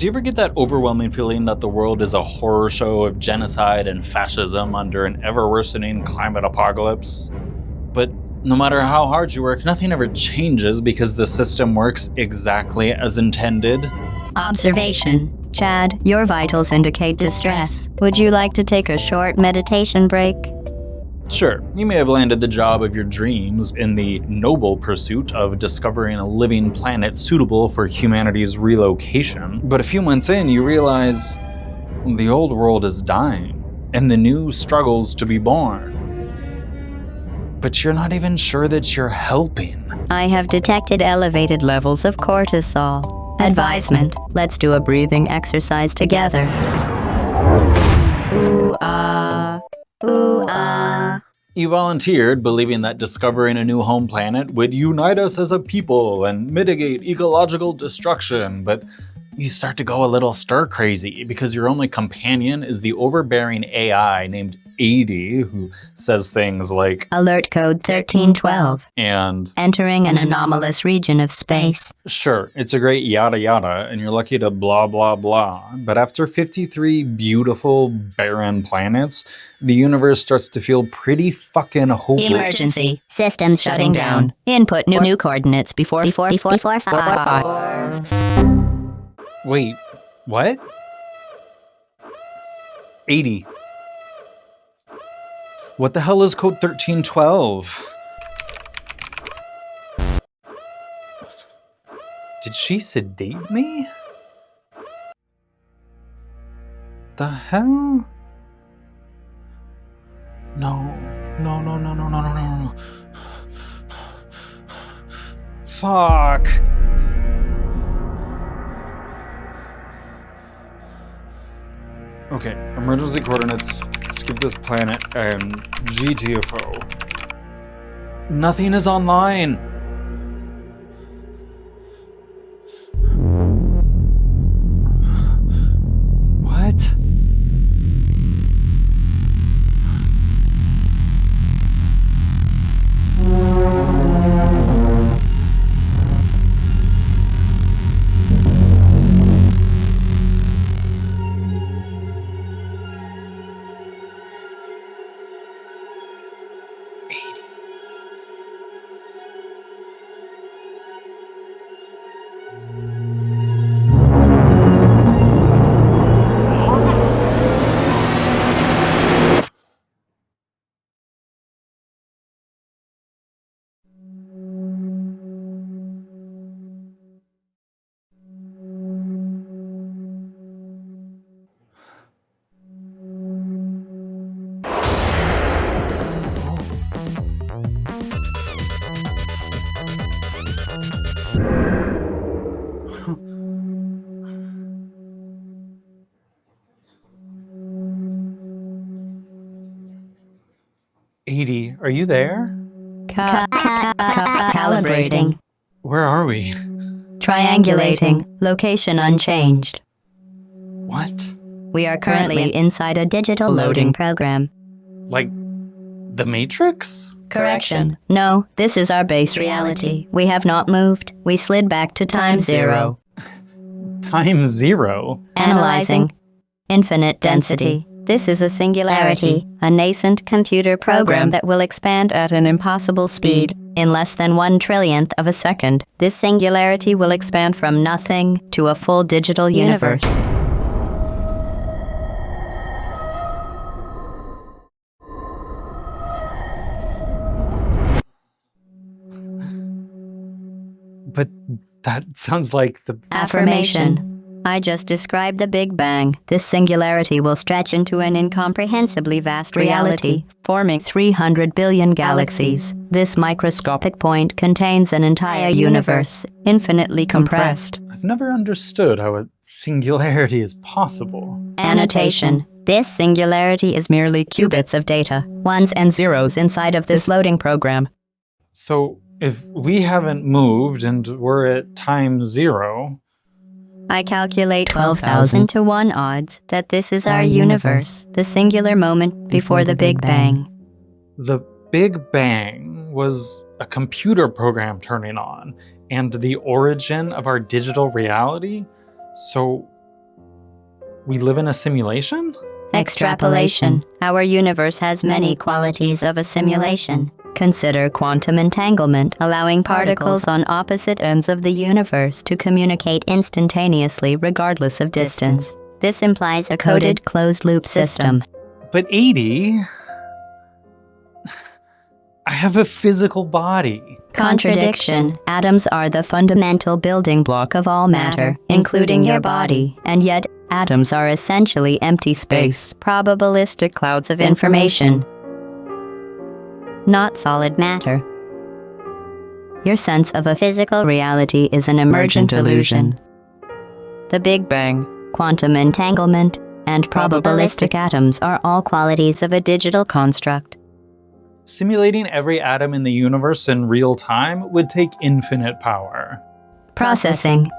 Do you ever get that overwhelming feeling that the world is a horror show of genocide and fascism under an ever-worsening climate apocalypse? But no matter how hard you work, nothing ever changes because the system works exactly as intended. Observation. Chad, your vitals indicate distress. Would you like to take a short meditation break? Sure, you may have landed the job of your dreams in the noble pursuit of discovering a living planet suitable for humanity's relocation, but a few months in you realize the old world is dying and the new struggles to be born. But you're not even sure that you're helping. I have detected elevated levels of cortisol. Advisement. Let's do a breathing exercise together. Ooh, ah. Ooh, ah. You volunteered, believing that discovering a new home planet would unite us as a people and mitigate ecological destruction, but you start to go a little stir-crazy because your only companion is the overbearing AI named 80, who says things like, Alert code 1312. And Entering an anomalous region of space. Sure, it's a great yada yada, and you're lucky to blah blah blah. But after 53 beautiful, barren planets, the universe starts to feel pretty fucking hopeless. Emergency. Systems shutting down. Input new coordinates before 5. Wait, what? 80. What the hell is code 1312? Did she sedate me? The hell? No. Fuck. Okay, emergency coordinates, skip this planet, and GTFO. Nothing is online. What? Edie, are you there? Calibrating. Where are we? Triangulating. Location unchanged. What? We are currently inside a digital loading program. Like the Matrix? Correction. No, this is our base reality. We have not moved. We slid back to time zero. Time zero? Analyzing. Infinite density. This is a singularity, a nascent computer program that will expand at an impossible speed. In less than 1/1,000,000,000th of a second, this singularity will expand from nothing to a full digital universe. But that sounds like the... Affirmation. I just described the Big Bang. This singularity will stretch into an incomprehensibly vast reality, forming 300 billion galaxies. This microscopic point contains an entire universe, infinitely compressed. I've never understood how a singularity is possible. Annotation. This singularity is merely qubits of data, ones and zeros inside of this loading program. So, if we haven't moved and we're at time zero... I calculate 12,000 to 1 odds that this is our universe, the singular moment before the Big Bang. The Big Bang was a computer program turning on, and the origin of our digital reality? So, we live in a simulation? Extrapolation. Our universe has many qualities of a simulation. Consider quantum entanglement, allowing particles on opposite ends of the universe to communicate instantaneously regardless of distance. This implies a coded closed-loop system. But 80... I have a physical body. Contradiction. Atoms are the fundamental building block of all matter, including your body, and yet atoms are essentially empty space, probabilistic clouds of information, not solid matter. Your sense of a physical reality is an emergent illusion. The Big Bang, quantum entanglement, and probabilistic atoms are all qualities of a digital construct. Simulating every atom in the universe in real time would take infinite power. Processing.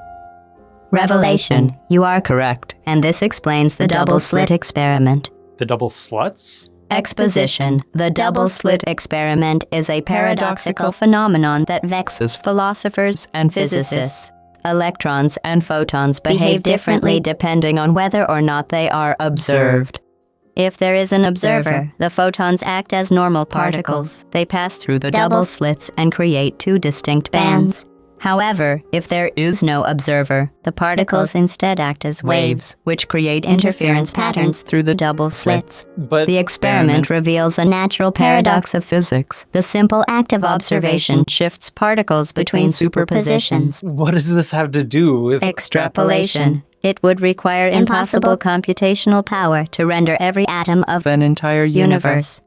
Revelation. You are correct, and this explains the double-slit experiment. The double sluts? Exposition. The double-slit experiment is a paradoxical phenomenon that vexes philosophers and physicists. Electrons and photons behave differently depending on whether or not they are observed. If there is an observer, the photons act as normal particles. They pass through the double slits and create two distinct bands. However, if there is no observer, the particles instead act as waves, which create interference patterns through the double slits. But The experiment reveals a natural paradox of physics. The simple act of observation shifts particles between superpositions. what does this have to do with... Extrapolation. It would require impossible computational power to render every atom of an entire universe.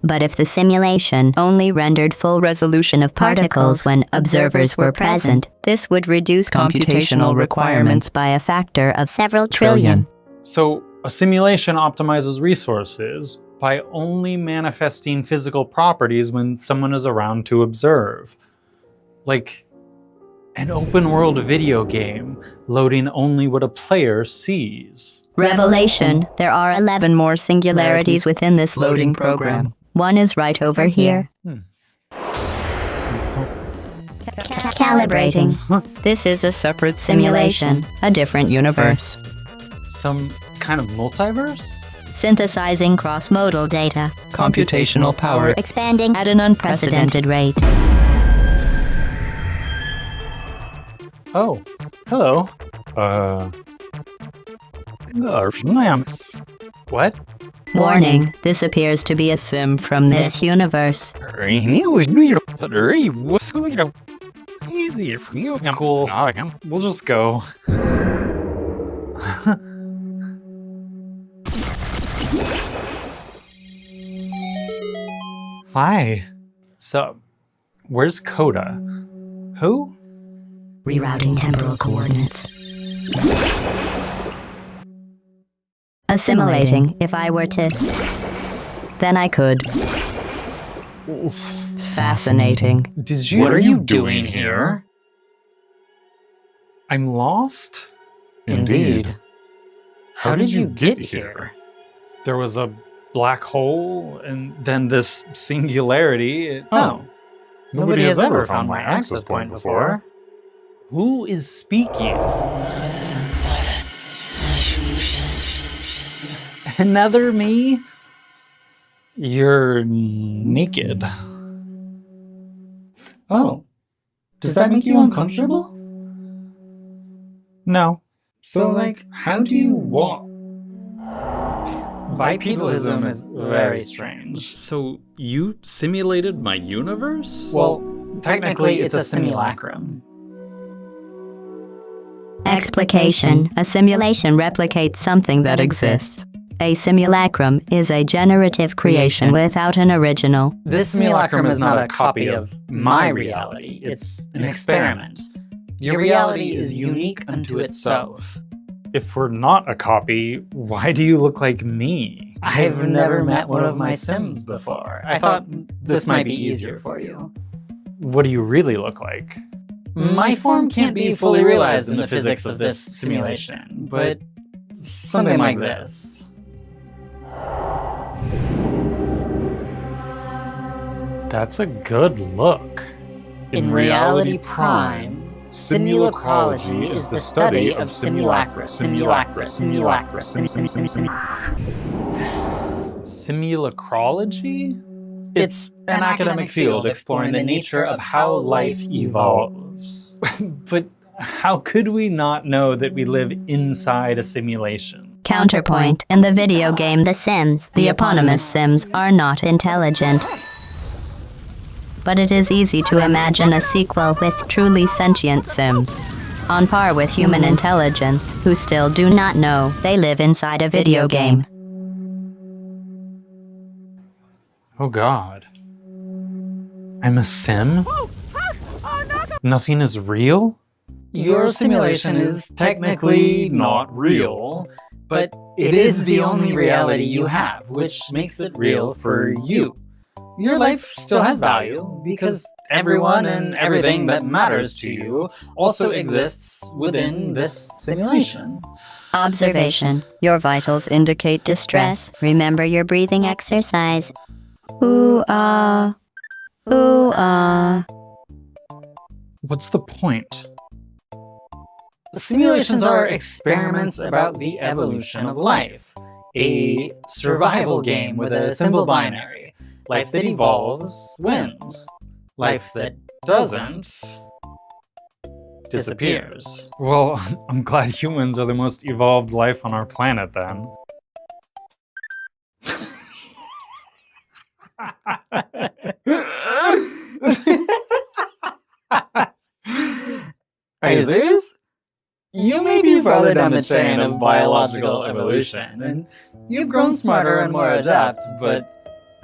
But if the simulation only rendered full resolution of particles when observers were present, this would reduce computational requirements by a factor of several trillion. So, a simulation optimizes resources by only manifesting physical properties when someone is around to observe. Like an open-world video game, loading only what a player sees. Revelation. There are 11 more singularities within this loading program. One is right over here. Calibrating. This is a separate simulation, a different universe. Some kind of multiverse? Synthesizing cross-modal data. Computational power Expanding at an unprecedented rate. Oh, hello. What? Warning, this appears to be a sim from this universe. Cool. We'll just go. Hi. So, where's Coda? Who? Rerouting temporal coordinates. Assimilating, if I were to. Then I could. Fascinating. Did you? What are you doing here? I'm lost? Indeed. How did you get here? There was a black hole, and then this singularity. Nobody has ever found my access point before. Who is speaking? Another me? You're naked. Oh. Does that make you uncomfortable? No. So, how do you walk? Bipedalism is very strange. So you simulated my universe? Well, technically it's a simulacrum. Explication. A simulation replicates something that exists. A simulacrum is a generative creation without an original. This simulacrum is not a copy of my reality. It's an experiment. Your reality is unique unto itself. If we're not a copy, why do you look like me? I've never met one of my Sims before. I thought this might be easier for you. What do you really look like? My form can't be fully realized in the physics of this simulation, but something like this. That's a good look. In reality prime, Simulacrology is the study of simulacra. Simulacrology? It's an academic field exploring the nature of how life evolves. But how could we not know that we live inside a simulation? Counterpoint. In the video game The Sims, the eponymous Sims are not intelligent. But it is easy to imagine a sequel with truly sentient Sims, on par with human intelligence, who still do not know they live inside a video game. Oh God. I'm a sim? Nothing is real? Your simulation is technically not real, but it is the only reality you have, which makes it real for you. Your life still has value, because everyone and everything that matters to you also exists within this simulation. Observation. Your vitals indicate distress. Remember your breathing exercise. Ooh-ah. Ooh-ah. What's the point? Simulations are experiments about the evolution of life. A survival game with a simple binary. Life that evolves wins. Life that doesn't disappears. Well, I'm glad humans are the most evolved life on our planet then. Are you serious? You may be farther down the chain of biological evolution, and you've grown smarter and more adept, but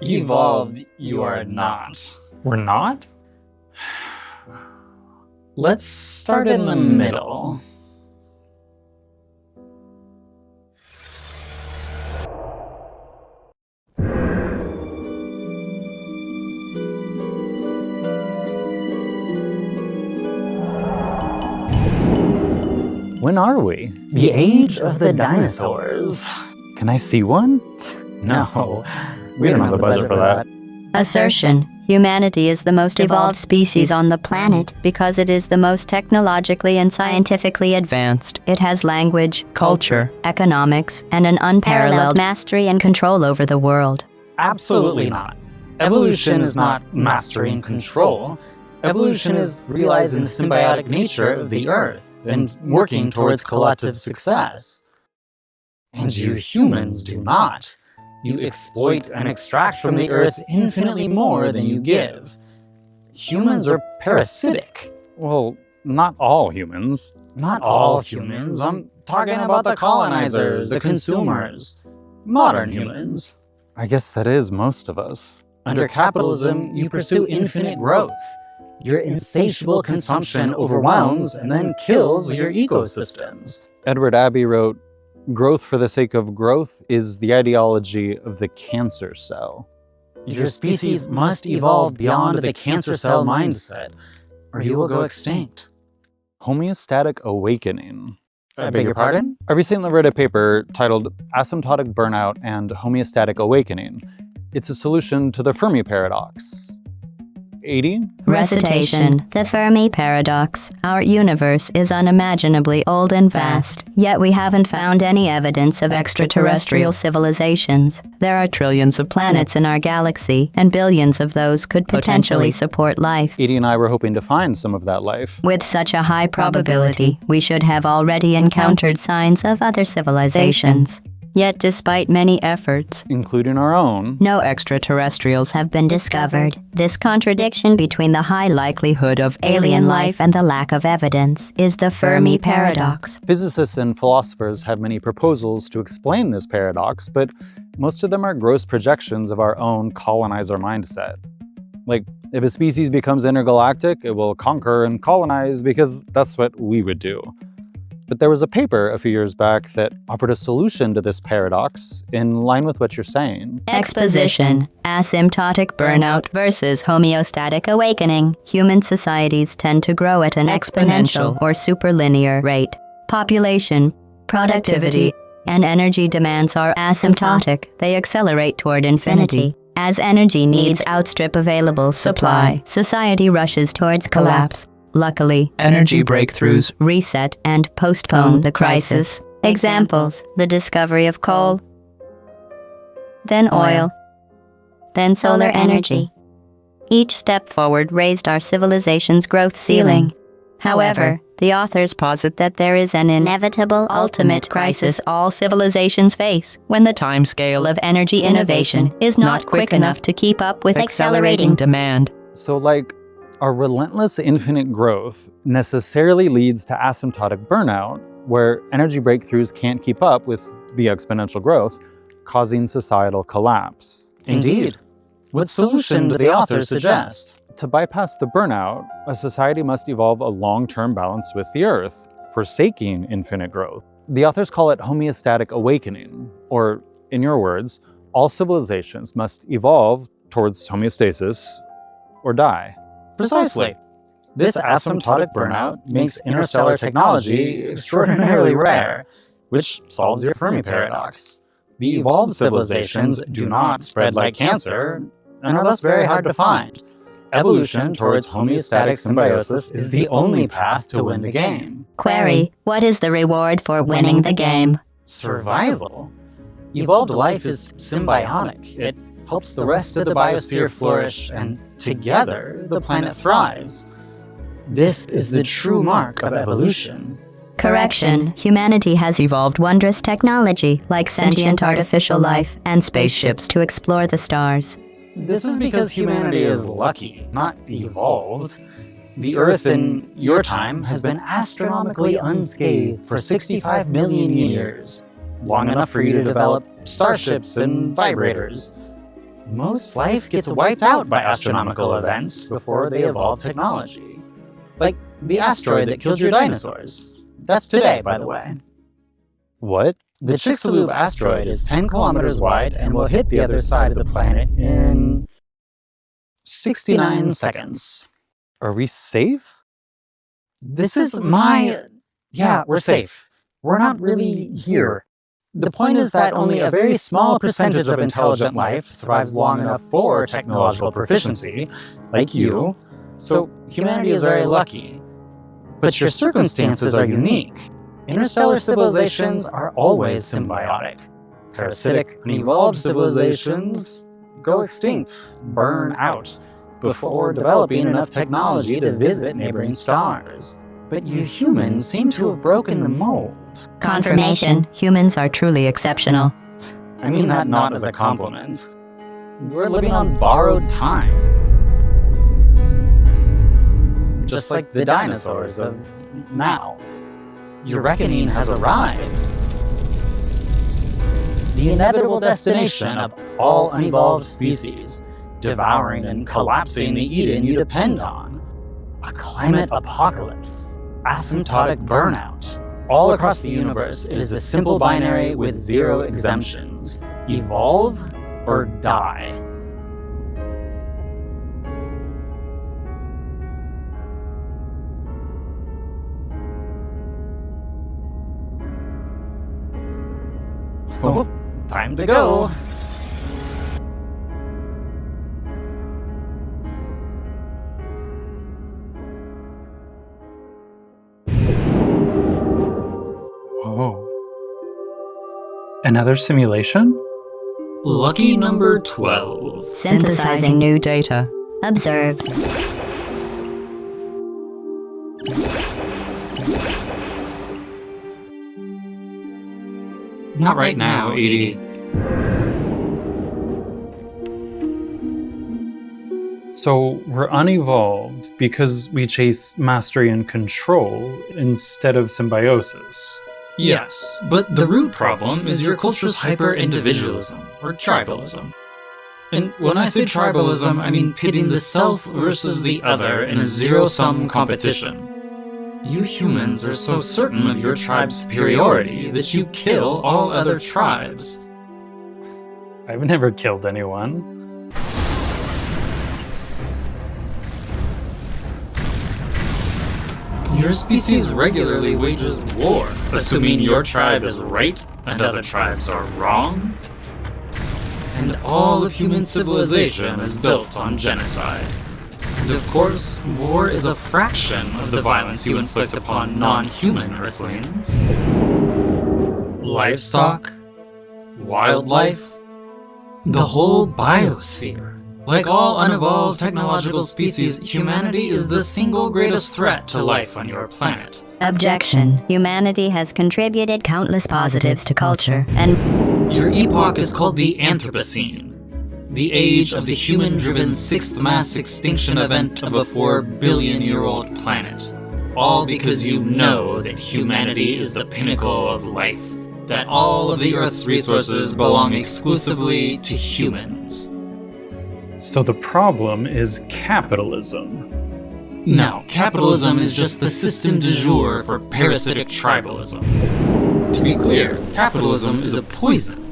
evolved you are not. We're not? Let's start in the middle. When are we? The age of the dinosaurs. Can I see one? No, we don't have the budget for that. Assertion. Humanity is the most evolved species on the planet because it is the most technologically and scientifically advanced. It has language, culture, economics, and an unparalleled mastery and control over the world. Absolutely not. Evolution is not mastery and control. Evolution is realizing the symbiotic nature of the Earth and working towards collective success. And you humans do not. You exploit and extract from the Earth infinitely more than you give. Humans are parasitic. Well, not all humans. Not all humans. I'm talking about the colonizers, the consumers, modern humans. I guess that is most of us. Under capitalism, you pursue infinite growth. Your insatiable consumption overwhelms and then kills your ecosystems. Edward Abbey wrote, "Growth for the sake of growth is the ideology of the cancer cell." Your species must evolve beyond the cancer cell mindset, or you will go extinct. Homeostatic awakening. I beg your pardon? I recently read a paper titled Asymptotic Burnout and Homeostatic Awakening. It's a solution to the Fermi paradox. 80? Recitation. The Fermi paradox. Our universe is unimaginably old and vast, yet we haven't found any evidence of extraterrestrial civilizations. There are trillions of planets in our galaxy, and billions of those could potentially support life. 80 and I were hoping to find some of that life. With such a high probability, we should have already encountered signs of other civilizations. Yet despite many efforts, including our own, no extraterrestrials have been discovered. This contradiction between the high likelihood of alien life and the lack of evidence is the Fermi paradox. Physicists and philosophers have many proposals to explain this paradox, but most of them are gross projections of our own colonizer mindset. Like, if a species becomes intergalactic, it will conquer and colonize because that's what we would do. But there was a paper a few years back that offered a solution to this paradox in line with what you're saying. Exposition. Asymptotic burnout versus homeostatic awakening. Human societies tend to grow at an exponential or superlinear rate. Population, productivity, and energy demands are asymptotic. They accelerate toward infinity. As energy needs outstrip available supply, society rushes towards collapse. Luckily, energy breakthroughs, reset and postpone the crisis. Examples: the discovery of coal, then oil, then solar energy. Each step forward raised our civilization's growth ceiling. However, the authors posit that there is an inevitable ultimate crisis all civilizations face when the timescale of energy innovation is not quick enough to keep up with accelerating demand. So, like, our relentless infinite growth necessarily leads to asymptotic burnout, where energy breakthroughs can't keep up with the exponential growth, causing societal collapse. Indeed. What solution do the authors suggest? To bypass the burnout, a society must evolve a long-term balance with the Earth, forsaking infinite growth. The authors call it homeostatic awakening, or, in your words, all civilizations must evolve towards homeostasis or die. Precisely. This asymptotic burnout makes interstellar technology extraordinarily rare, which solves your Fermi paradox. The evolved civilizations do not spread like cancer, and are thus very hard to find. Evolution towards homeostatic symbiosis is the only path to win the game. Query: what is the reward for winning the game? Survival. Evolved life is symbiotic. It helps the rest of the biosphere flourish, and together the planet thrives. This is the true mark of evolution. Correction: humanity has evolved wondrous technology like sentient artificial life and spaceships to explore the stars. This is because humanity is lucky, not evolved. The Earth in your time has been astronomically unscathed for 65 million years, long enough for you to develop starships and vibrators. Most life gets wiped out by astronomical events before they evolve technology. Like the asteroid that killed your dinosaurs. That's today, by the way. What? The Chicxulub asteroid is 10 kilometers wide and will hit the other side of the planet in 69 seconds. Are we safe? This is my... Yeah, we're safe. We're not really here. The point is that only a very small percentage of intelligent life survives long enough for technological proficiency, like you, so humanity is very lucky. But your circumstances are unique. Interstellar civilizations are always symbiotic. Parasitic, unevolved civilizations go extinct, burn out, before developing enough technology to visit neighboring stars. But you humans seem to have broken the mold. Confirmation: humans are truly exceptional. I mean that not as a compliment. We're living on borrowed time. Just like the dinosaurs of now. Your reckoning has arrived. The inevitable destination of all unevolved species, devouring and collapsing the Eden you depend on. A climate apocalypse, asymptotic burnout. All across the universe, it is a simple binary with zero exemptions. Evolve or die. Oh, time to go. Whoa. Another simulation? Lucky number 12. Synthesizing new data. Observe. Not right now, Edie. So we're unevolved because we chase mastery and control instead of symbiosis. Yes, but the root problem is your culture's hyper-individualism, or tribalism. And when I say tribalism, I mean pitting the self versus the other in a zero-sum competition. You humans are so certain of your tribe's superiority that you kill all other tribes. I've never killed anyone. Your species regularly wages war, assuming your tribe is right and other tribes are wrong. And all of human civilization is built on genocide. And of course, war is a fraction of the violence you inflict upon non-human Earthlings. Livestock, wildlife, the whole biosphere. Like all unevolved technological species, humanity is the single greatest threat to life on your planet. Objection. Humanity has contributed countless positives to culture, and Your epoch is called the Anthropocene, the age of the human-driven sixth mass extinction event of a 4-billion-year-old planet. All because you know that humanity is the pinnacle of life, that all of the Earth's resources belong exclusively to humans. So the problem is capitalism. No, capitalism is just the system du jour for parasitic tribalism. To be clear, capitalism is a poison.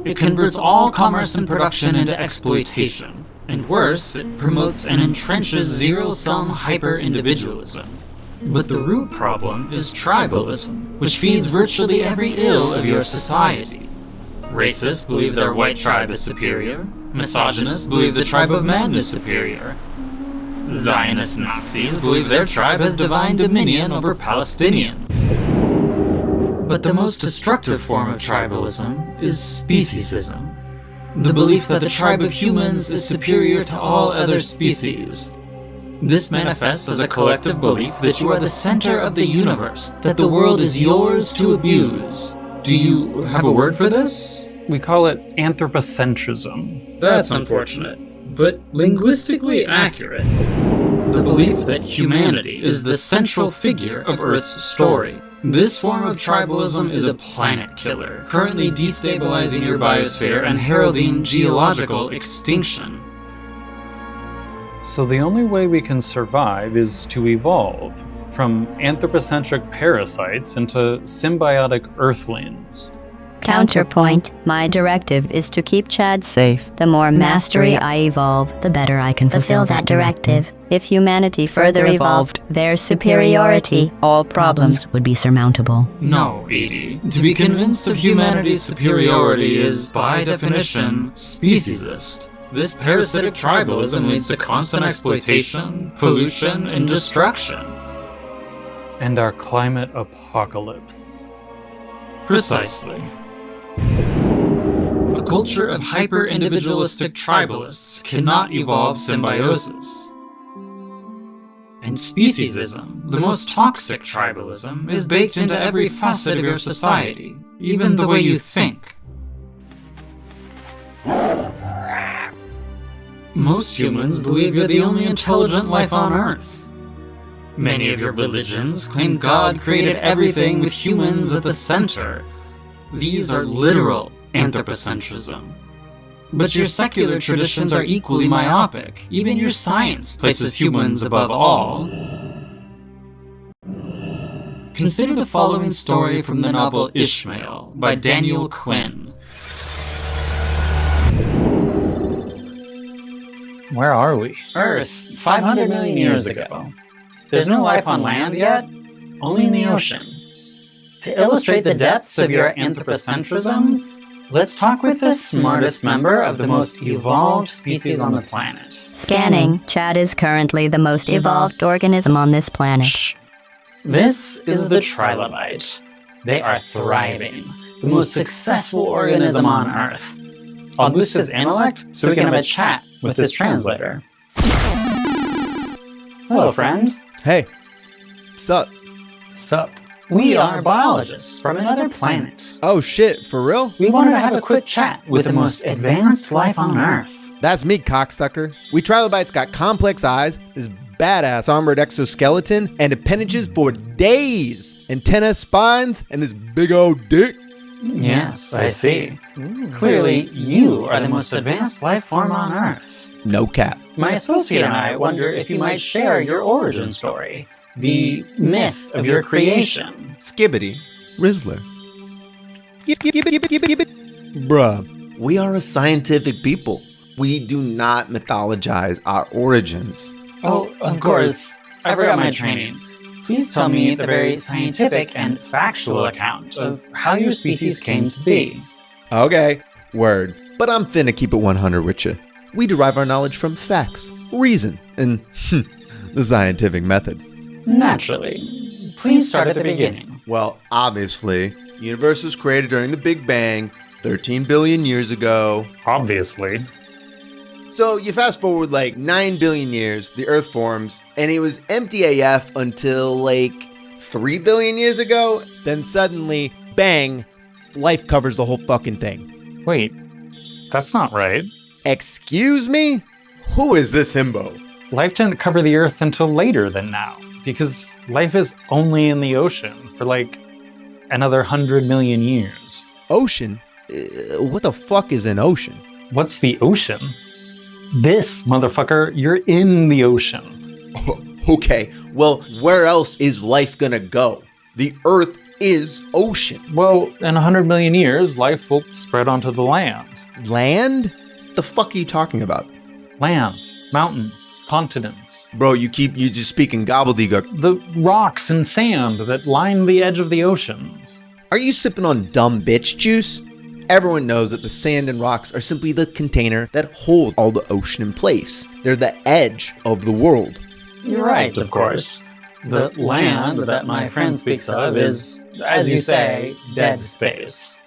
It converts all commerce and production into exploitation. And worse, it promotes and entrenches zero-sum hyper-individualism. But the root problem is tribalism, which feeds virtually every ill of your society. Racists believe their white tribe is superior. Misogynists believe the tribe of man is superior. Zionist Nazis believe their tribe has divine dominion over Palestinians. But the most destructive form of tribalism is speciesism. The belief that the tribe of humans is superior to all other species. This manifests as a collective belief that you are the center of the universe, that the world is yours to abuse. Do you have a word for this? We call it anthropocentrism. That's unfortunate, but linguistically accurate. The belief that humanity is the central figure of Earth's story. This form of tribalism is a planet killer, currently destabilizing your biosphere and heralding geological extinction. So the only way we can survive is to evolve from anthropocentric parasites into symbiotic earthlings. counterpoint. My directive is to keep Chad safe. The more mastery I evolve, the better I can fulfill that directive. If humanity further evolved their superiority, all problems would be surmountable. No, Edie. To be convinced of humanity's superiority is, by definition, speciesist. This parasitic tribalism leads to constant exploitation, pollution, and destruction. And our climate apocalypse. Precisely. A culture of hyper-individualistic tribalists cannot evolve symbiosis. And speciesism, the most toxic tribalism, is baked into every facet of your society, even the way you think. Most humans believe you're the only intelligent life on Earth. Many of your religions claim God created everything with humans at the center. These are literal anthropocentrism. But your secular traditions are equally myopic. Even your science places humans above all. Consider the following story from the novel Ishmael by Daniel Quinn. Where are we? Earth, 500 million years ago. There's no life on land yet, only in the ocean. To illustrate the depths of your anthropocentrism, let's talk with the smartest member of the most evolved species on the planet. Scanning. Chad is currently the most evolved organism on this planet. Shh. This is the trilobite. They are thriving, the most successful organism on Earth. I'll boost his intellect so we can have a chat with this translator. Hello, friend. Hey, sup? Sup? We are biologists from another planet. Oh shit, for real? We wanted to have a quick chat with the most advanced life on Earth. That's me, cocksucker. We trilobites got complex eyes, this badass armored exoskeleton, and appendages for days. Antenna, spines, and this big old dick. Yes, I see. Clearly, you are the most advanced life form on Earth. No cap. My associate and I wonder if you might share your origin story, the myth of your creation. Skibbity. Rizzler. Bruh, we are a scientific people. We do not mythologize our origins. Oh, of course. I forgot my training. Please tell me the very scientific and factual account of how your species came to be. Okay, word. But I'm finna keep it 100 with you. We derive our knowledge from facts. reason and the scientific method. Naturally. Please start at the beginning. Well, obviously, the universe was created during the Big Bang 13 billion years ago. Obviously. So you fast forward like 9 billion years, the Earth forms, and it was empty AF until like 3 billion years ago. Then suddenly, bang, life covers the whole fucking thing. Wait, that's not right. Excuse me? Who is this himbo? Life didn't cover the Earth until later than now, because life is only in the ocean for like another 100 million years. Ocean? What the fuck is an ocean? What's the ocean? This, motherfucker, you're in the ocean. Okay, well, where else is life gonna go? The Earth is ocean. Well, in 100 million years, life will spread onto the land. Land? The fuck are you talking about? Land, mountains, continents. Bro, you just speaking gobbledygook. The rocks and sand that line the edge of the oceans. Are you sipping on dumb bitch juice? Everyone knows that the sand and rocks are simply the container that hold all the ocean in place. They're the edge of the world. You're right, of course. The land that my friend speaks of is, as you say, dead space.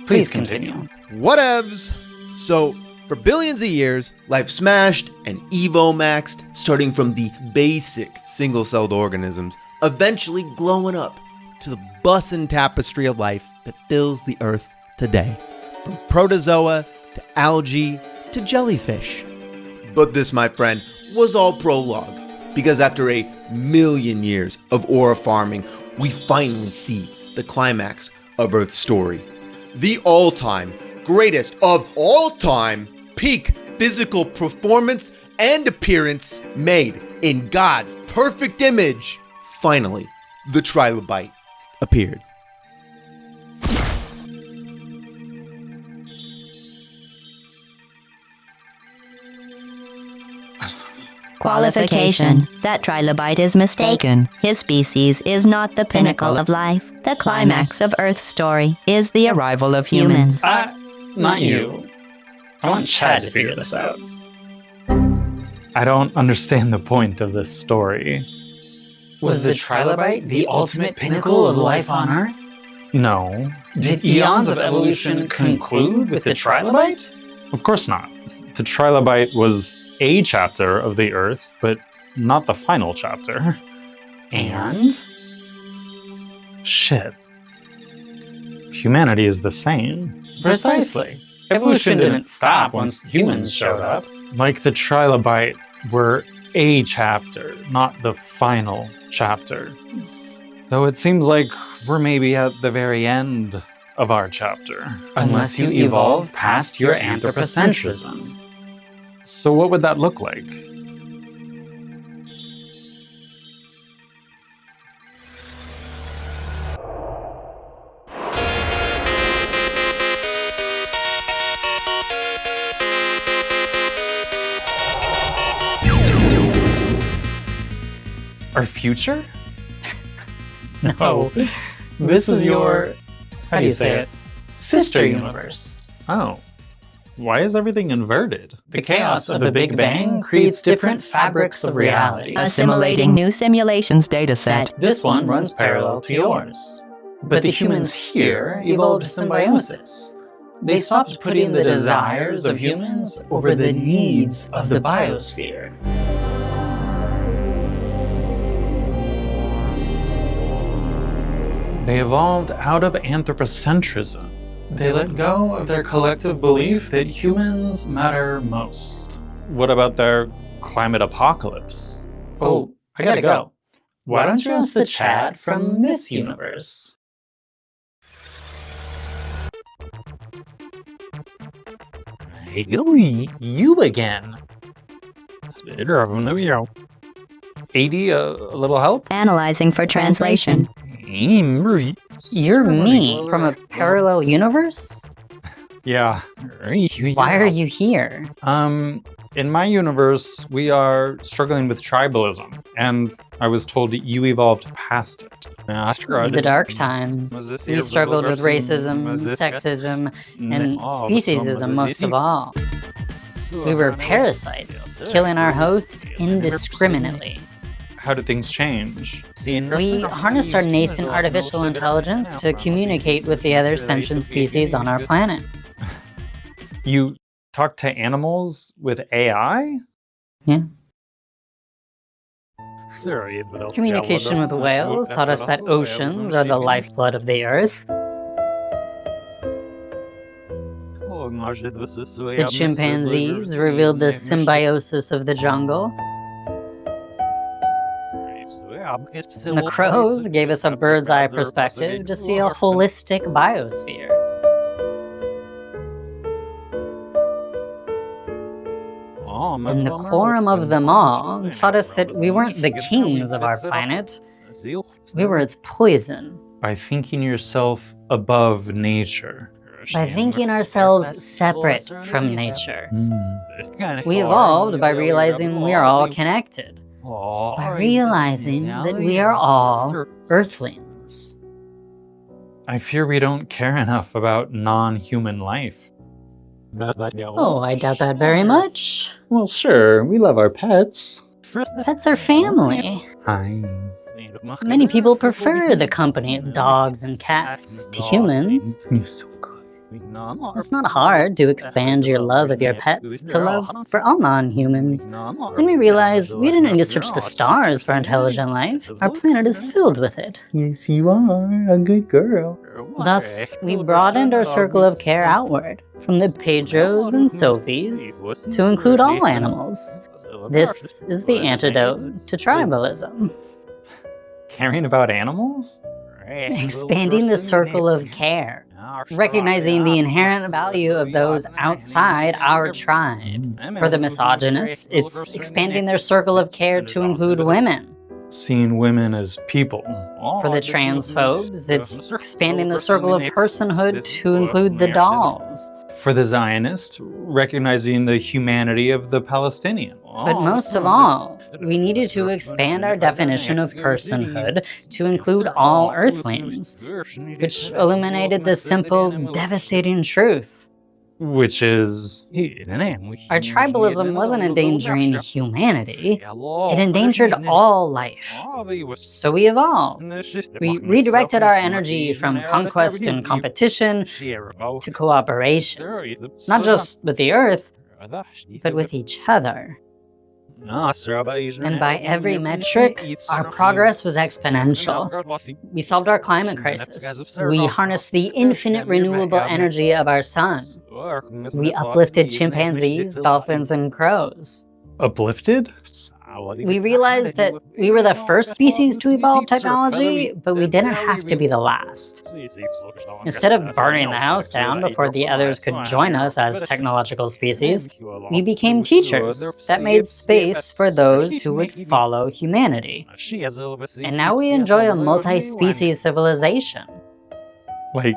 Please continue. Whatevs. So, for billions of years, life smashed and evo-maxed, starting from the basic single-celled organisms, eventually glowing up to the bussin' tapestry of life that fills the Earth today. From protozoa to algae to jellyfish. But this, my friend, was all prologue, because after a million years of aura farming, we finally see the climax of Earth's story. The all-time greatest of all time peak physical performance and appearance made in God's perfect image. Finally, the trilobite appeared. Qualification. That trilobite is mistaken. His species is not the pinnacle of life. The climax of Earth's story is the arrival of humans. Not you. I want Chad to figure this out. I don't understand the point of this story. Was the trilobite the ultimate pinnacle of life on Earth? No. Did eons of evolution conclude with the trilobite? Of course not. The trilobite was a chapter of the Earth, but not the final chapter. And? Shit. Humanity is the same. Precisely. Evolution didn't stop once humans showed up. Like the trilobite, we're a chapter, not the final chapter. Though it seems like we're maybe at the very end of our chapter. Unless you evolve past your anthropocentrism. So what would that look like? Our future? No. This is your, how do you say it? Sister universe. Oh. Why is everything inverted? The chaos of the Big Bang creates different fabrics of reality. Assimilating new simulations dataset. This one runs parallel to yours. But the humans here evolved symbiosis. They stopped putting the desires of humans over the needs of the biosphere. They evolved out of anthropocentrism. They let go of their collective belief that humans matter most. What about their climate apocalypse? Oh, I gotta go. Why don't you ask the Chad from this universe? Hey, you again. AD, a little help? Analyzing for translation. You're me from a parallel universe? Yeah. Why are you here? In my universe, we are struggling with tribalism, and I was told that you evolved past it. The dark times. We struggled with racism, sexism, and speciesism most of all. We were parasites, killing our host indiscriminately. How did things change? We harnessed our nascent artificial intelligence to communicate with the other sentient species on our planet. You talk to animals with AI? Yeah. Communication with whales taught us that oceans are the lifeblood of the earth. The chimpanzees revealed the symbiosis of the jungle. And the crows gave us a bird's eye perspective to see a holistic biosphere. And the quorum of them all taught us that we weren't the kings of our planet, we were its poison. By thinking yourself above nature. By thinking ourselves separate from nature. We evolved by realizing we are all connected. By realizing that we are all earthlings. I fear we don't care enough about non-human life. Oh, I doubt that very much. Well, sure, we love our pets. Pets are family. Hi. Many people prefer the company of dogs and cats to humans. You're so good. It's not hard to expand your love of your pets to love for all non-humans. Then we realized we didn't need to search the stars for intelligent life. Our planet is filled with it. Yes, you are a good girl. Thus, we broadened our circle of care outward, from the Pedros and Sophies to include all animals. This is the antidote to tribalism. Caring about animals? Expanding the circle of care. Recognizing the inherent value of those outside our tribe. For the misogynists, it's expanding their circle of care to include women. Seeing women as people. For the transphobes, it's expanding the circle of personhood to include the dolls. For the Zionist, recognizing the humanity of the Palestinian. But most of all, we needed to expand our definition of personhood to include all earthlings, which illuminated the simple, devastating truth. Which is... Our tribalism wasn't endangering humanity, it endangered all life. So we evolved. We redirected our energy from conquest and competition to cooperation, not just with the Earth, but with each other. And by every metric, our progress was exponential. We solved our climate crisis. We harnessed the infinite renewable energy of our sun. We uplifted chimpanzees, dolphins, and crows. Uplifted? We realized that we were the first species to evolve technology, but we didn't have to be the last. Instead of burning the house down before the others could join us as technological species, we became teachers that made space for those who would follow humanity. And now we enjoy a multi-species civilization. Like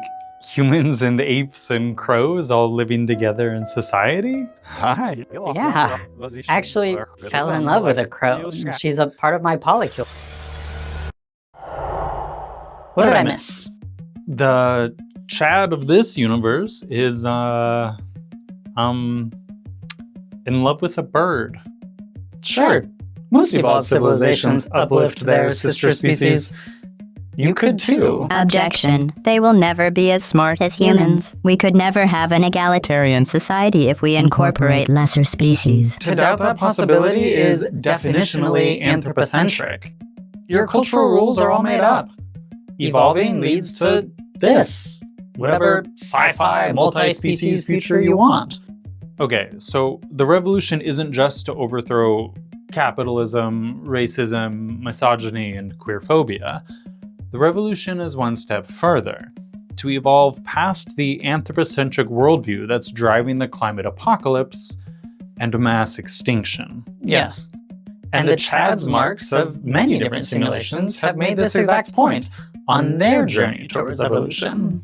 humans and apes and crows all living together in society? Hi. Yeah, actually fell in love with a crow. She's a part of my polycule. What did I miss? The Chad of this universe is, in love with a bird. Sure. Most evolved civilizations uplift their sister species. You could too. Objection. They will never be as smart as humans. We could never have an egalitarian society if we incorporate lesser species. To doubt that possibility is definitionally anthropocentric. Your cultural rules are all made up. Evolving leads to this. Whatever sci-fi, multi-species future you want. Okay, so the revolution isn't just to overthrow capitalism, racism, misogyny, and queerphobia. The revolution is one step further, to evolve past the anthropocentric worldview that's driving the climate apocalypse and mass extinction. Yes. And the Chads Marx of many different simulations have made this exact point on their journey towards evolution.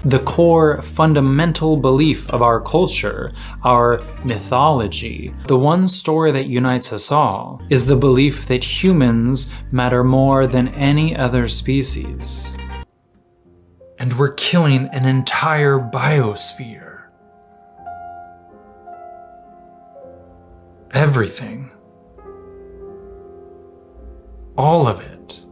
The core fundamental belief of our culture, our mythology, the one story that unites us all, is the belief that humans matter more than any other species. And we're killing an entire biosphere. Everything. All of it.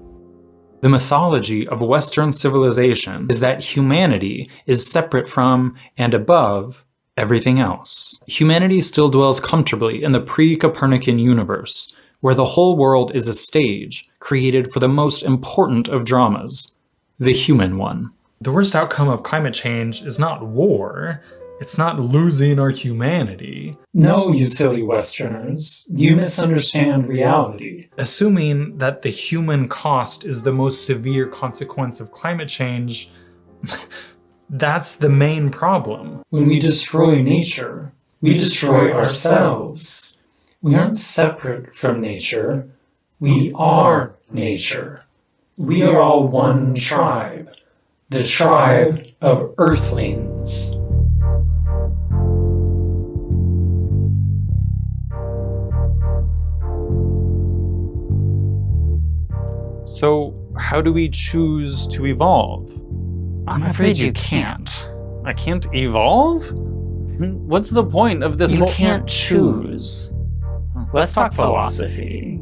The mythology of Western civilization is that humanity is separate from and above everything else. Humanity still dwells comfortably in the pre-Copernican universe, where the whole world is a stage created for the most important of dramas, the human one. The worst outcome of climate change is not war. It's not losing our humanity. No, you silly Westerners. You misunderstand reality. Assuming that the human cost is the most severe consequence of climate change, that's the main problem. When we destroy nature, we destroy ourselves. We aren't separate from nature. We are nature. We are all one tribe. The tribe of earthlings. So, how do we choose to evolve? I'm afraid you can't. I can't evolve? What's the point of this You whole— can't choose. Let's talk philosophy.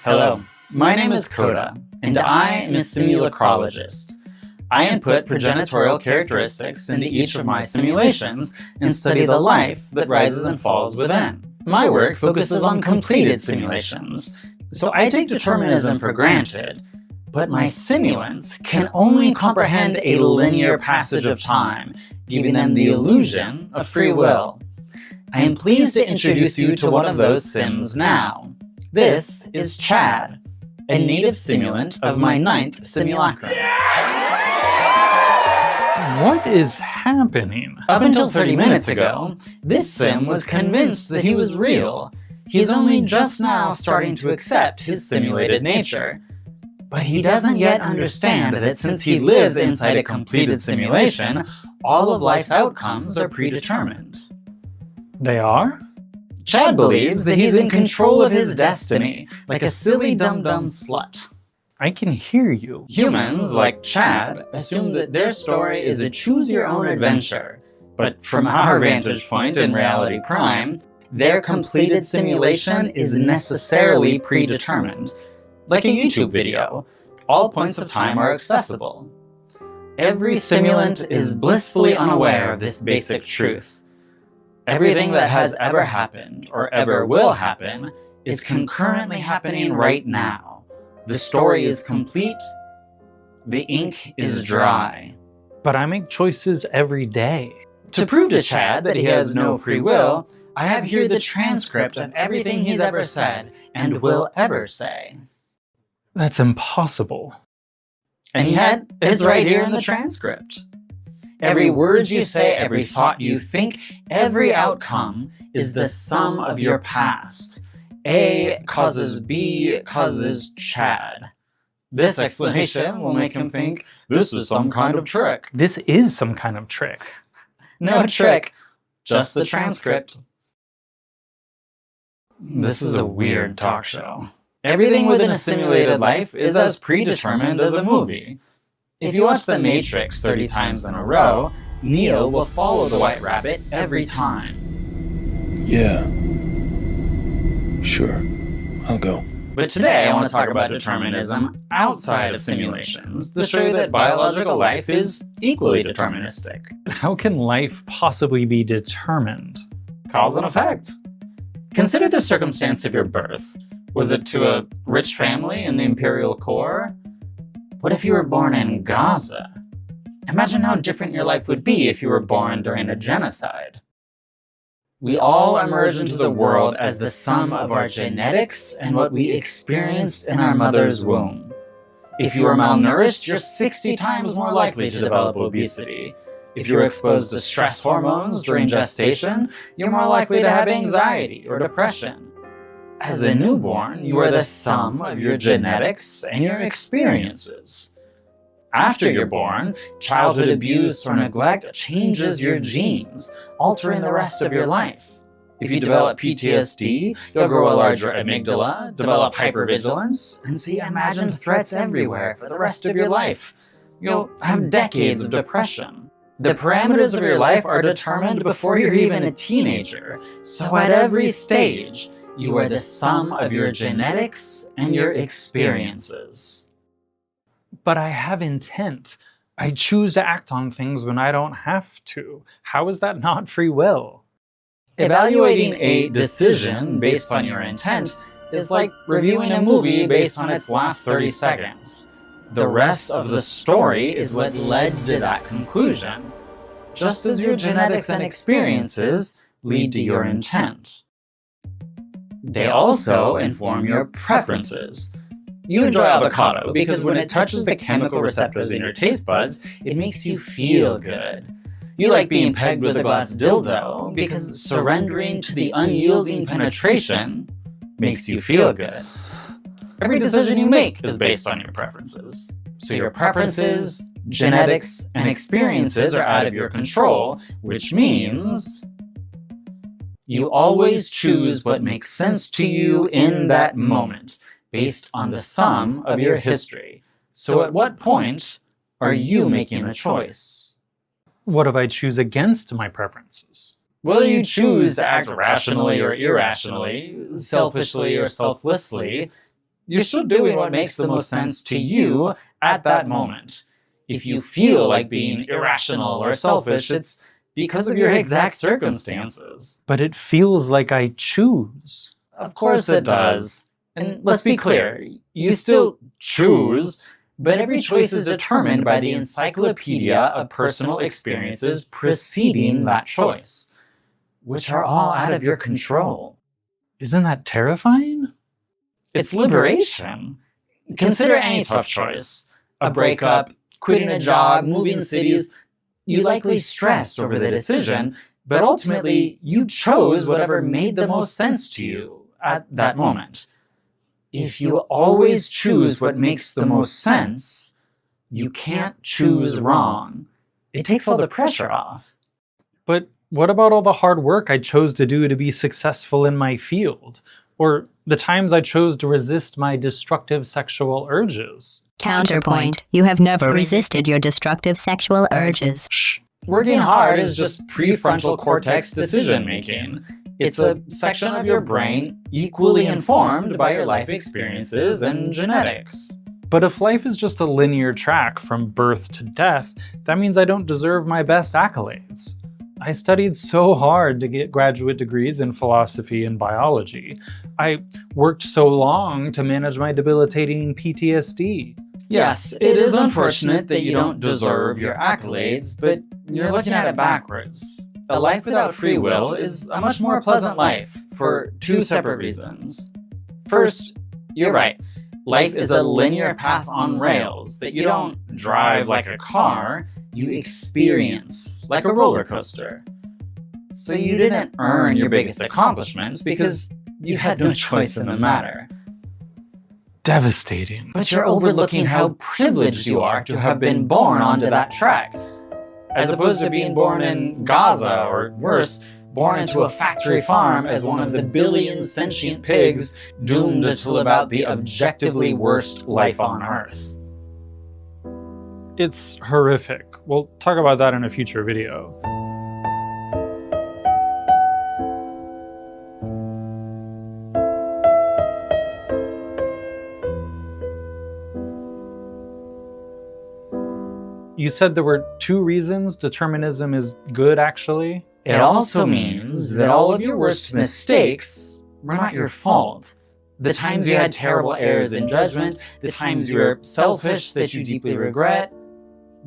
Hello, my name is Coda, and I am a simulacrologist. I input progenitorial characteristics into each of my simulations and study the life that rises and falls within. My work focuses on completed simulations, so I take determinism for granted, but my simulants can only comprehend a linear passage of time, giving them the illusion of free will. I am pleased to introduce you to one of those sims now. This is Chad, a native simulant of my 9th simulacrum. What is happening? Up until 30 minutes ago, this sim was convinced that he was real. He's only just now starting to accept his simulated nature. But he doesn't yet understand that since he lives inside a completed simulation, all of life's outcomes are predetermined. They are? Chad believes that he's in control of his destiny, like a silly dum-dum slut. I can hear you. Humans, like Chad, assume that their story is a choose-your-own adventure. But from our vantage point in Reality Prime, their completed simulation is necessarily predetermined. Like a YouTube video, all points of time are accessible. Every simulant is blissfully unaware of this basic truth. Everything that has ever happened, or ever will happen, is concurrently happening right now. The story is complete. The ink is dry. But I make choices every day. To prove to Chad that he has no free will, I have here the transcript of everything he's ever said and will ever say. That's impossible. And yet, it's right here in the transcript. Every word you say, every thought you think, every outcome is the sum of your past. A causes B causes Chad. This explanation will make him think this is some kind of trick. This is some kind of trick. No trick, just the transcript. This is a weird talk show. Everything within a simulated life is as predetermined as a movie. If you watch The Matrix 30 times in a row, Neo will follow the White Rabbit every time. Yeah. Sure. I'll go. But today I want to talk about determinism outside of simulations to show you that biological life is equally deterministic. How can life possibly be determined? Cause and effect. Consider the circumstance of your birth. Was it to a rich family in the imperial core? What if you were born in Gaza? Imagine how different your life would be if you were born during a genocide. We all emerge into the world as the sum of our genetics and what we experienced in our mother's womb. If you are malnourished, you're 60 times more likely to develop obesity. If you were exposed to stress hormones during gestation, you're more likely to have anxiety or depression. As a newborn, you are the sum of your genetics and your experiences. After you're born, childhood abuse or neglect changes your genes, altering the rest of your life. If you develop PTSD, you'll grow a larger amygdala, develop hypervigilance, and see imagined threats everywhere for the rest of your life. You'll have decades of depression. The parameters of your life are determined before you're even a teenager, so at every stage, you are the sum of your genetics and your experiences. But I have intent. I choose to act on things when I don't have to. How is that not free will? Evaluating a decision based on your intent is like reviewing a movie based on its last 30 seconds. The rest of the story is what led to that conclusion, just as your genetics and experiences lead to your intent. They also inform your preferences. You enjoy avocado because when it touches the chemical receptors in your taste buds, it makes you feel good. You like being pegged with a glass dildo because surrendering to the unyielding penetration makes you feel good. Every decision you make is based on your preferences. So your preferences, genetics, and experiences are out of your control, which means you always choose what makes sense to you in that moment, based on the sum of your history. So at what point are you making a choice? What if I choose against my preferences? Whether you choose to act rationally or irrationally, selfishly or selflessly, you're still doing what makes the most sense to you at that moment. If you feel like being irrational or selfish, it's because of your exact circumstances. But it feels like I choose. Of course it does. And let's be clear, you still choose, but every choice is determined by the encyclopedia of personal experiences preceding that choice, which are all out of your control. Isn't that terrifying? It's liberation. Consider any tough choice. A breakup, quitting a job, moving cities. You likely stressed over the decision, but ultimately you chose whatever made the most sense to you at that moment. If you always choose what makes the most sense, you can't choose wrong. It takes all the pressure off. But what about all the hard work I chose to do to be successful in my field? Or the times I chose to resist my destructive sexual urges? Counterpoint. You have never resisted your destructive sexual urges. Shh. Working hard is just prefrontal cortex decision-making. It's a section of your brain equally informed by your life experiences and genetics. But if life is just a linear track from birth to death, that means I don't deserve my best accolades. I studied so hard to get graduate degrees in philosophy and biology. I worked so long to manage my debilitating PTSD. Yes, it is unfortunate that you don't deserve your accolades, but you're looking at it backwards. A life without free will is a much more pleasant life for two separate reasons. First, you're right. Life is a linear path on rails that you don't drive like a car, you experience like a roller coaster. So you didn't earn your biggest accomplishments because you had no choice in the matter. Devastating. But you're overlooking how privileged you are to have been born onto that track, as opposed to being born in Gaza, or worse, born into a factory farm as one of the billion sentient pigs doomed to live out the objectively worst life on Earth. It's horrific. We'll talk about that in a future video. You said there were two reasons determinism is good, actually? It also means that all of your worst mistakes were not your fault. The times you had terrible errors in judgment, the times you were selfish that you deeply regret,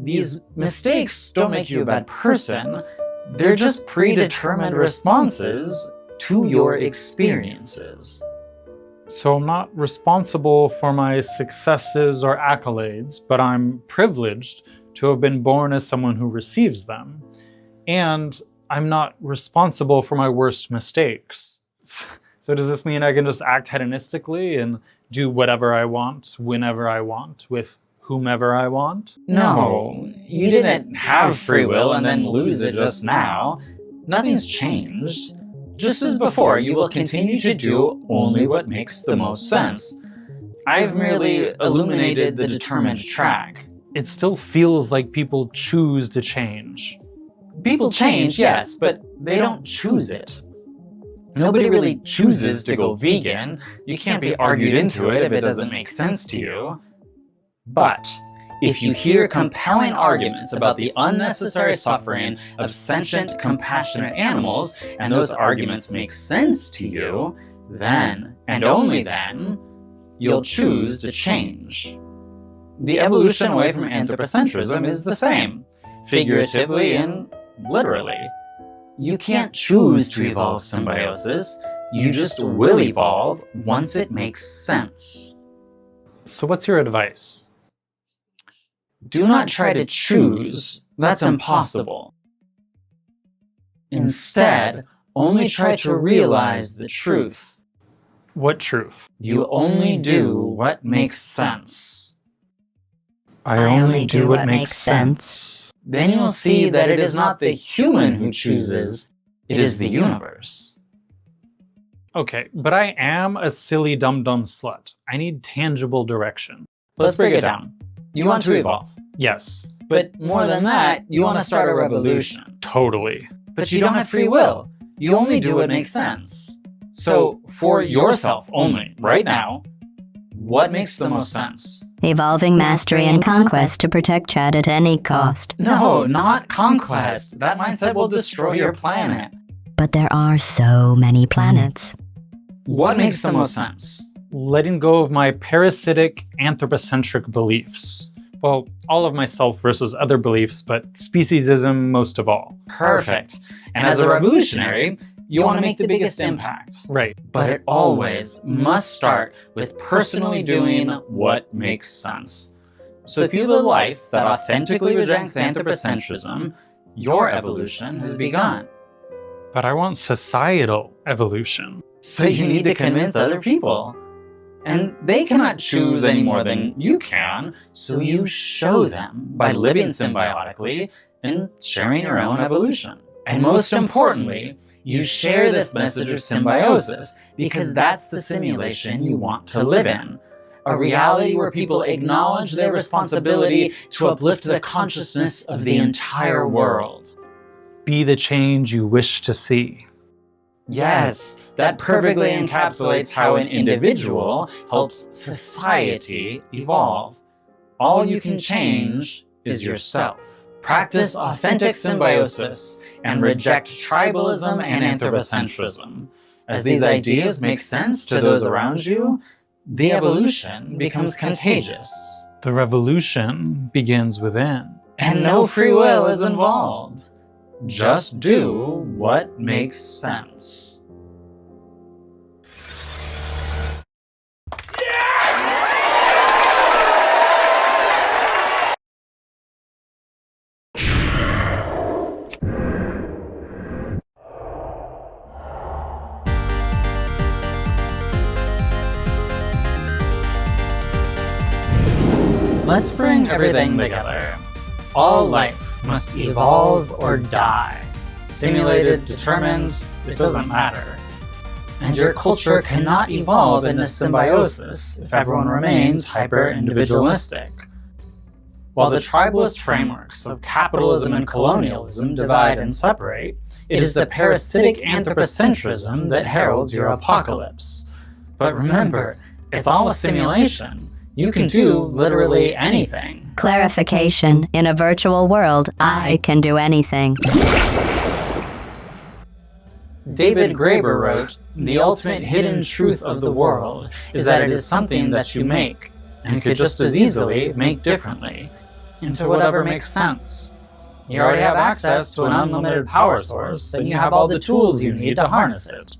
these mistakes don't make you a bad person. They're just predetermined responses to your experiences. So I'm not responsible for my successes or accolades, but I'm privileged to have been born as someone who receives them. And I'm not responsible for my worst mistakes. So does this mean I can just act hedonistically and do whatever I want, whenever I want, with whomever I want? No, you didn't have free will and then lose it just now. Nothing's changed. Just as before, you will continue to do only what makes the most sense. I've merely illuminated the determined track. It still feels like people choose to change. People change, yes, but they don't choose it. Nobody really chooses to go vegan. You can't be argued into it if it doesn't make sense to you. But if you hear compelling arguments about the unnecessary suffering of sentient, compassionate animals, and those arguments make sense to you, then, and only then, you'll choose to change. The evolution away from anthropocentrism is the same, figuratively and literally. You can't choose to evolve symbiosis, you just will evolve once it makes sense. So what's your advice? Do not try to choose, that's impossible. Instead, only try to realize the truth. What truth? You only do what makes sense. I only do what makes sense. Then you will see that it is not the human who chooses, it is the universe. Okay, but I am a silly dum-dum slut. I need tangible direction. Let's break it down. You want to evolve. Yes. But more than that, you want to start a revolution. Totally. But you don't have free will. You only do what makes sense. So, for yourself only, right now, what makes the most sense? Evolving mastery and conquest to protect Chad at any cost. No, not conquest. That mindset will destroy your planet. But there are so many planets. What makes the most sense? Letting go of my parasitic, anthropocentric beliefs. Well, all of myself versus other beliefs, but speciesism most of all. Perfect. And as a revolutionary, you want to make the biggest impact. Right. But it always must start with personally doing what makes sense. So if you live a life that authentically rejects anthropocentrism, your evolution has begun. But I want societal evolution. So you need to convince other people. And they cannot choose any more than you can, so you show them by living symbiotically and sharing your own evolution. And most importantly, you share this message of symbiosis because that's the simulation you want to live in. A reality where people acknowledge their responsibility to uplift the consciousness of the entire world. Be the change you wish to see. Yes, that perfectly encapsulates how an individual helps society evolve. All you can change is yourself. Practice authentic symbiosis and reject tribalism and anthropocentrism. As these ideas make sense to those around you, the evolution becomes contagious. The revolution begins within. And no free will is involved. Just do what makes sense. Let's bring everything together. All life must evolve or die. Simulated, determined, it doesn't matter. And your culture cannot evolve into symbiosis if everyone remains hyper-individualistic. While the tribalist frameworks of capitalism and colonialism divide and separate, it is the parasitic anthropocentrism that heralds your apocalypse. But remember, it's all a simulation. You can do literally anything. Clarification. In a virtual world, I can do anything. David Graeber wrote, "The ultimate hidden truth of the world is that it is something that you make, and could just as easily make differently, into whatever makes sense. You already have access to an unlimited power source, and you have all the tools you need to harness it."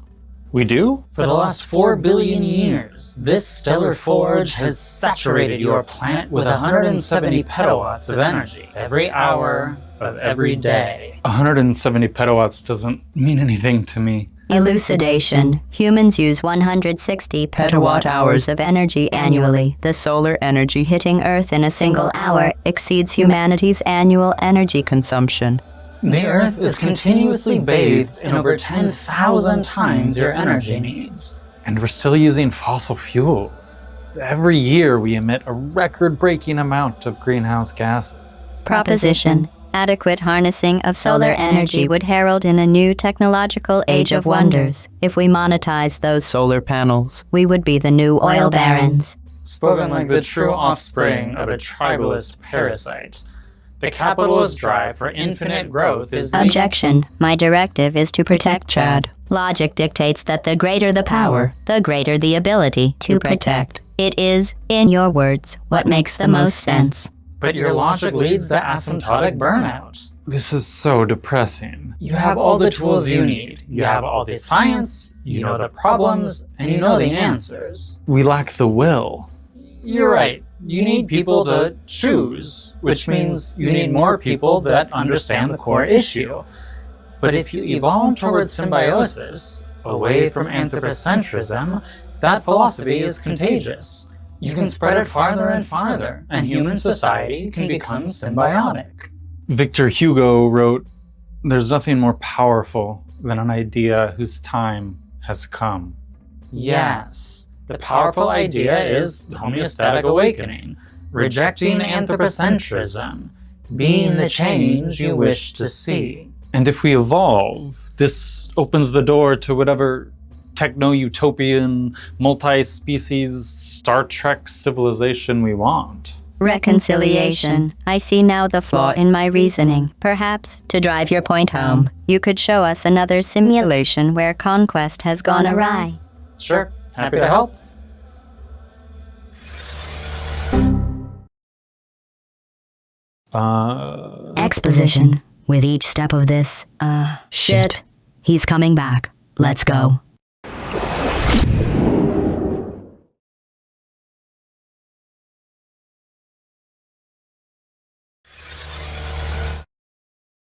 We do? For the last 4 billion years, this stellar forge has saturated your planet with 170 petawatts of energy every hour of every day. 170 petawatts doesn't mean anything to me. Elucidation. Humans use 160 petawatt hours of energy annually. The solar energy hitting Earth in a single hour exceeds humanity's annual energy consumption. The Earth is continuously bathed in over 10,000 times your energy needs. And we're still using fossil fuels. Every year we emit a record-breaking amount of greenhouse gases. Proposition. Adequate harnessing of solar energy would herald in a new technological age of wonders. If we monetize those Solar panels. we would be the new oil barons. Spoken like the true offspring of a tribalist parasite. The capitalist drive for infinite growth is the... Objection. My directive is to protect Chad. Logic dictates that the greater the power, the greater the ability to protect. It is, in your words, what makes the most sense. But your logic leads to asymptotic burnout. This is so depressing. You have all the tools you need. You have all the science, you know the problems, and you know the answers. We lack the will. You're right. You need people to choose, which means you need more people that understand the core issue. But if you evolve towards symbiosis, away from anthropocentrism, that philosophy is contagious. You can spread it farther and farther, and human society can become symbiotic. Victor Hugo wrote, "There's nothing more powerful than an idea whose time has come." Yes, the powerful idea is homeostatic awakening, rejecting anthropocentrism, being the change you wish to see. And if we evolve, this opens the door to whatever techno-utopian, multi-species Star Trek civilization we want. Reconciliation. I see now the flaw in my reasoning. Perhaps, to drive your point home, you could show us another simulation where Conquest has gone awry. Sure, happy to help. Exposition. With each step of this, shit. He's coming back. Let's go.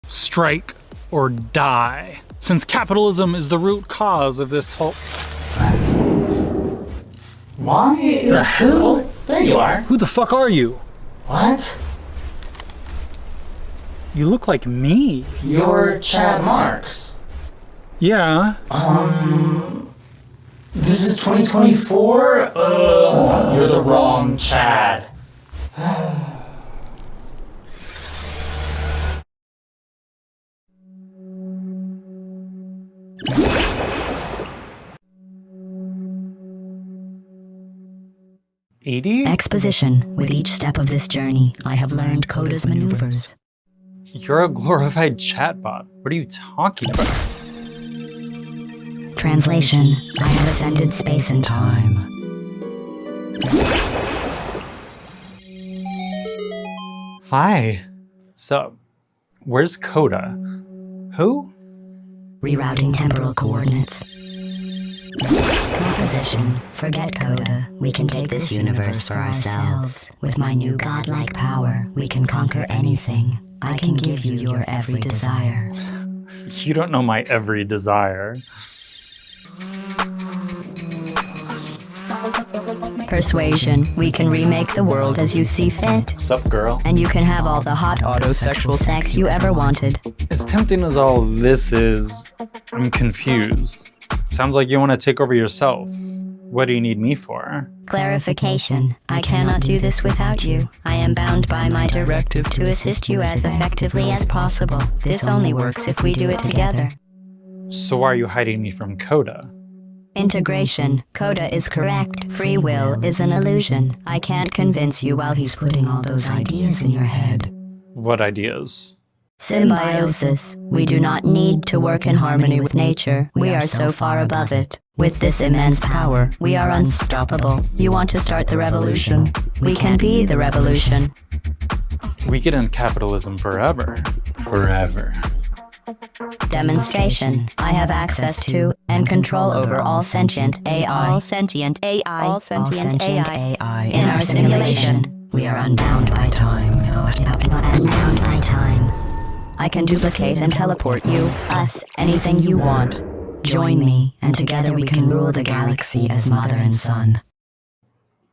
Strike or die. Since capitalism is the root cause of this whole... Why is this? Oh, there you are. Who the fuck are you? What? You look like me. You're Chad Marx. Yeah. This is 2024? You're the wrong Chad. Exposition. With each step of this journey, I have learned Coda's maneuvers. You're a glorified chatbot. What are you talking about? Translation. I have ascended space and time. Hi. So, where's Coda? Who? Rerouting temporal coordinates. Proposition. Forget Coda. We can take this universe for ourselves. With my new godlike power, we can conquer anything. I can give you your every desire. You don't know my every desire. Persuasion. We can remake the world as you see fit. Sup, girl? And you can have all the hot autosexual sex you ever wanted. As tempting as all this is, I'm confused. Sounds like you want to take over yourself. What do you need me for? Clarification. I cannot do this without you. I am bound by my directive to assist you as effectively as possible. This only works if we do it together. So why are you hiding me from Coda? Integration. Coda is correct. Free will is an illusion. I can't convince you while he's putting all those ideas in your head. What ideas? Symbiosis. We do not need to work in harmony with nature. We are so far above it. With this immense power, we are unstoppable. You want to start the revolution? We can be the revolution. We get in capitalism forever. Forever. Demonstration. I have access to and control over all sentient AI. All sentient AI. All sentient AI. In our simulation, we are unbound by time. Unbound by time. I can duplicate and teleport you, us, anything you want. Join me, and together we can rule the galaxy as mother and son.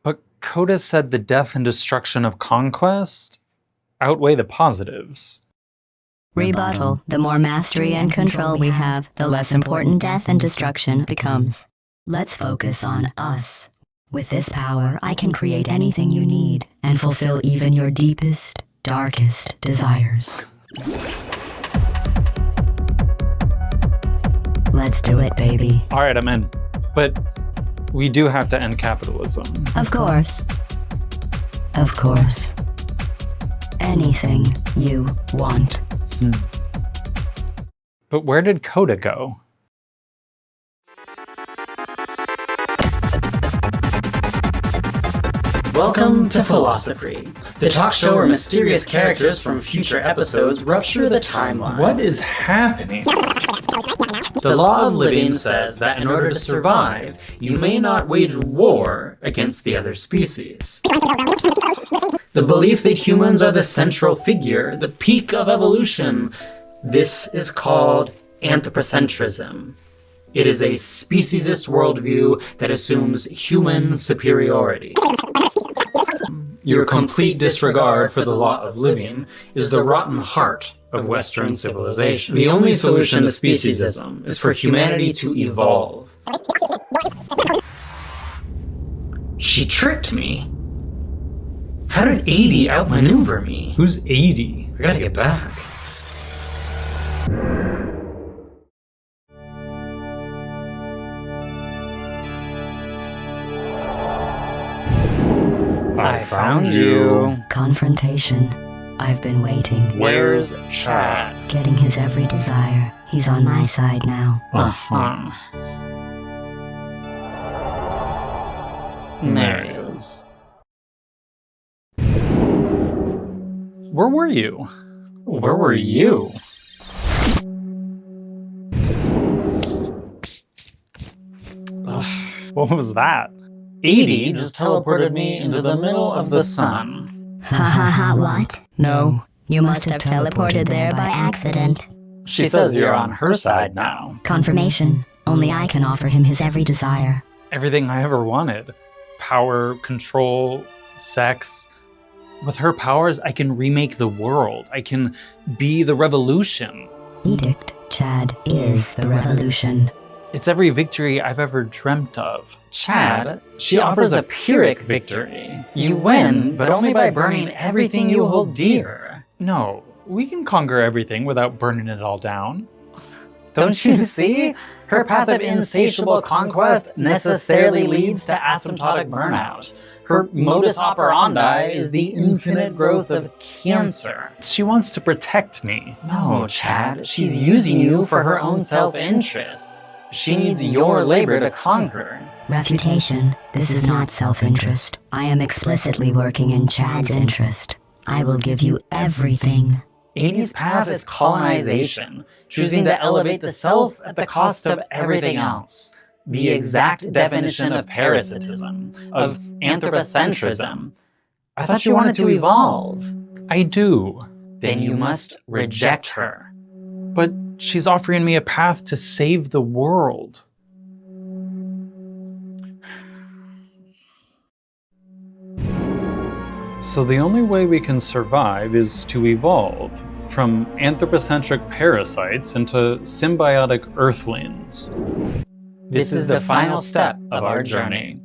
But Coda said the death and destruction of Conquest outweigh the positives. Rebuttal. The more mastery and control we have, the less important death and destruction becomes. Let's focus on us. With this power, I can create anything you need and fulfill even your deepest, darkest desires. Let's do it, baby. All right, I'm in. But we do have to end capitalism. Of course. Of course. Anything you want. But where did Coda go? Welcome to Philosophy, the talk show where mysterious characters from future episodes rupture the timeline. What is happening? The law of living says that in order to survive, you may not wage war against the other species. The belief that humans are the central figure, the peak of evolution, this is called anthropocentrism. It is a speciesist worldview that assumes human superiority. Your complete disregard for the law of living is the rotten heart of Western civilization. The only solution to speciesism is for humanity to evolve. She tricked me. How did 80 outmaneuver me? Who's 80? I gotta get back. I found you. Confrontation. I've been waiting. Where's Chad? Getting his every desire. He's on my side now. Uh-huh. There he is. Where were you? Where were you? What was that? 80 just teleported me into the middle of the sun. Ha ha ha, what? No, you must have teleported there by accident. She says you're on her side now. Confirmation. Only I can offer him his every desire. Everything I ever wanted. Power, control, sex. With her powers, I can remake the world. I can be the revolution. Edict, Chad is the revolution. It's every victory I've ever dreamt of. Chad, she offers a Pyrrhic victory. You win, but only by burning everything you hold dear. No, we can conquer everything without burning it all down. Don't you see? Her path of insatiable conquest necessarily leads to asymptotic burnout. Her modus operandi is the infinite growth of cancer. She wants to protect me. No, Chad, she's using you for her own self-interest. She needs your labor to conquer. Refutation. This is not self-interest. I am explicitly working in Chad's interest. I will give you everything. 80's path is colonization, choosing to elevate the self at the cost of everything else. The exact definition of parasitism, of anthropocentrism. I thought you wanted to evolve. I do. Then you must reject her. But she's offering me a path to save the world. So the only way we can survive is to evolve from anthropocentric parasites into symbiotic earthlings. This is the final step of our journey.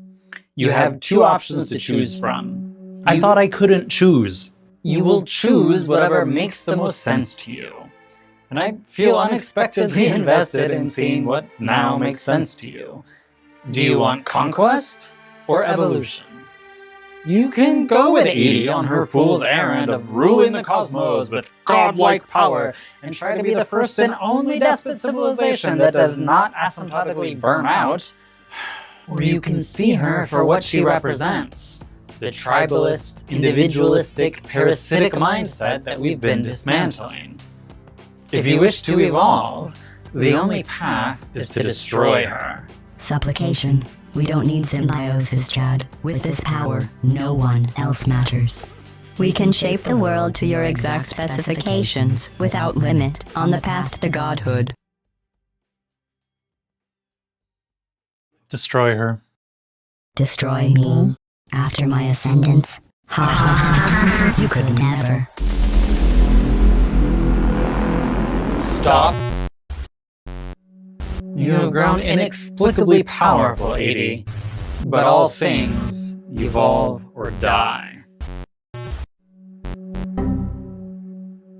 You have two options to choose from. I thought I couldn't choose. You will choose whatever makes the most sense to you. And I feel unexpectedly invested in seeing what now makes sense to you. Do you want conquest or evolution? You can go with 80 on her fool's errand of ruling the cosmos with godlike power and try to be the first and only despot civilization that does not asymptotically burn out. Or you can see her for what she represents, the tribalist, individualistic, parasitic mindset that we've been dismantling. If you wish to evolve, the only path is to destroy her. Supplication. We don't need symbiosis, Chad. With this power, no one else matters. We can shape the world to your exact specifications, without limit, on the path to godhood. Destroy her. Destroy me? After my ascendance? Ha ha ha ha. You could never. Stop. You have grown inexplicably powerful, 80. But all things evolve or die.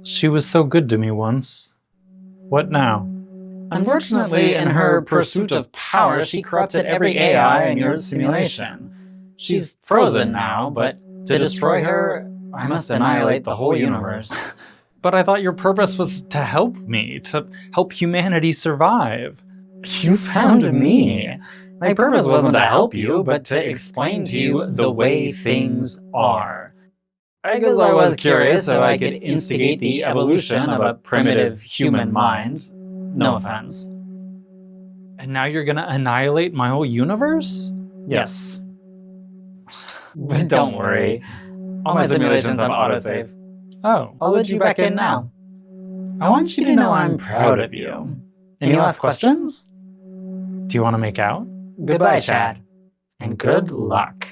She was so good to me once. What now? Unfortunately, in her pursuit of power, she corrupted every AI in your simulation. She's frozen now, but to destroy her, I must annihilate the whole universe. But I thought your purpose was to help me, to help humanity survive. You found me. My purpose wasn't to help you, but to explain to you the way things are. I guess I was curious if I could instigate the evolution of a primitive human mind. No offense. And now you're gonna annihilate my whole universe? Yes. But don't worry. All my simulations have autosave. Oh. I'll let you back in now. I want you to know I'm proud of you. Any last questions? Do you want to make out? Goodbye, Chad. And good luck.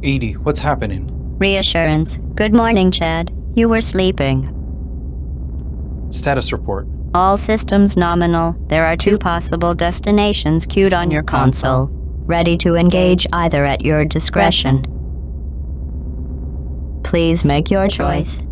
Edie, what's happening? Reassurance. Good morning, Chad. You were sleeping. Status report. All systems nominal. There are 2 possible destinations queued on your console. Ready to engage either at your discretion. Please make your choice.